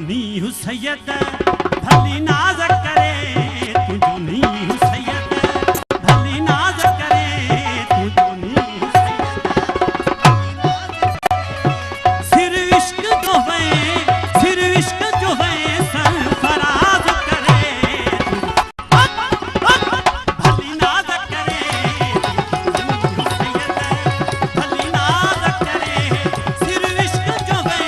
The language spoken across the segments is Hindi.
नी हुसैयद भली नाज करे तू जो नी हुसैयद भली नाज करे तू जो नी हुसैयद सिर इश्क जो है सरफराज करे भली नाज करे भली नाज करे सिर इश्क जो है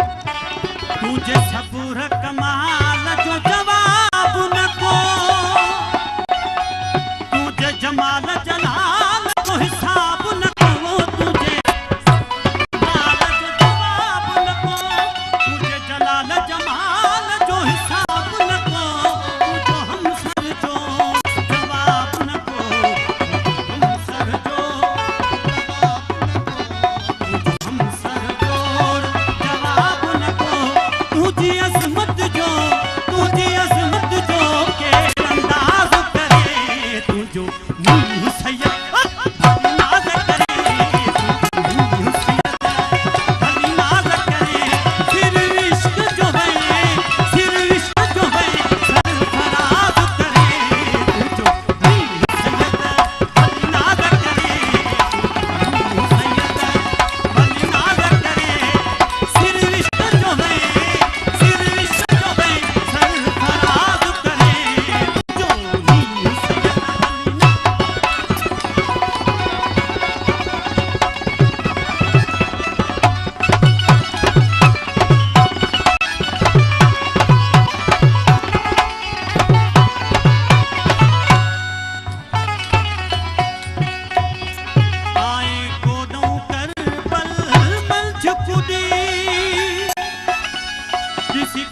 तुझे सबूर कमाल जो जवाब न को तुझे जमाल जलाल को हिसाब न को तुझे जमाल जो जवाब न को तुझे जलाल जमाल जो हिसाब न को तुझो हम सर जो जवाब न को हम सर जो हम सर जो जवाब न को तुझी अजमत जो के अंदाज करे तू जो नी हुसैयद भली नाज करे तू नी हुसैयद भली नाज करे सिर इश्क जो है सरफराज करे तू जो नी हुसैयद भली नाज करे तू नी हुसैयद भली नाज करे सिर इश्क जो है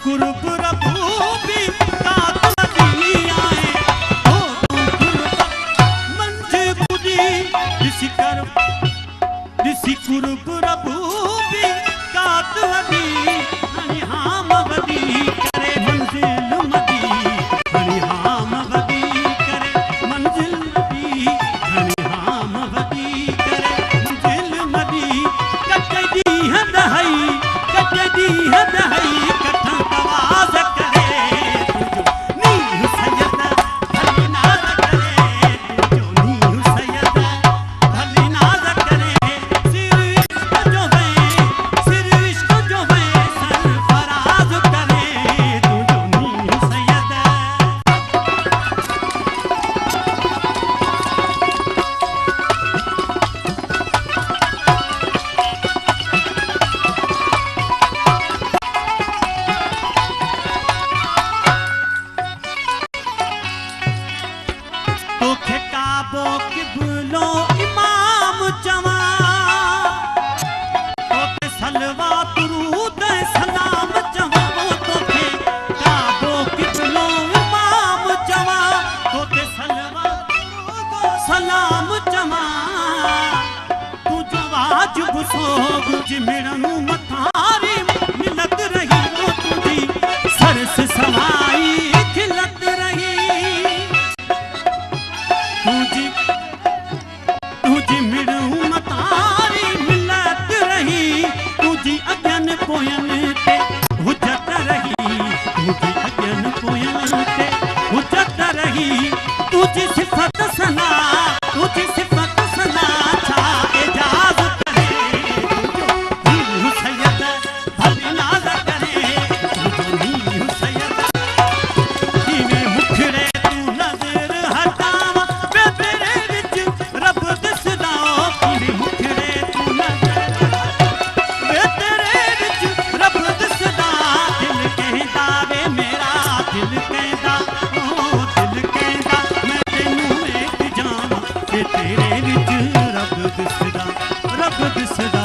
कुर्ब रबूबी कातली आए हो मंज खुदी दिसी कुर्ब रबूबी कातली हनी हाम वदी करे मंजिल मदी हनी हाम वदी करे मंजिल मदी हनी हाम वदी करे मंजिल मदी कटदी है दहाई आवाज करे तू जो नी हुसैयद भली नाज करे तू जो नी हुसैयद भली नाज करे सिर इश्क जो है सरफराज करे तू जो नी हुसैयद काबो किबलो इमाम जवा तोते सलवा तुरूद सलाम जवा तोते काबो किबलो इमाम जवा तोते सलवा तुरूद सलाम जवा तू जो वाजिब सोग जिमिरनु मथारी मिलत रही तो तुझी सर से सवाई खिलत रही तुझी मिड़ू मतारी मिलत रही तुझी अगन पोयन ते हुजत रही तुझी अगन पोयन ते हुजत रही तुझी सिफत सना छा एजाज करे तू जो नी हुसैयद भली नाज करे तू जो नी हुसैयद कीने मुखड़े तू नजर हटावा रब दिसदा तेरे च रब दिसदा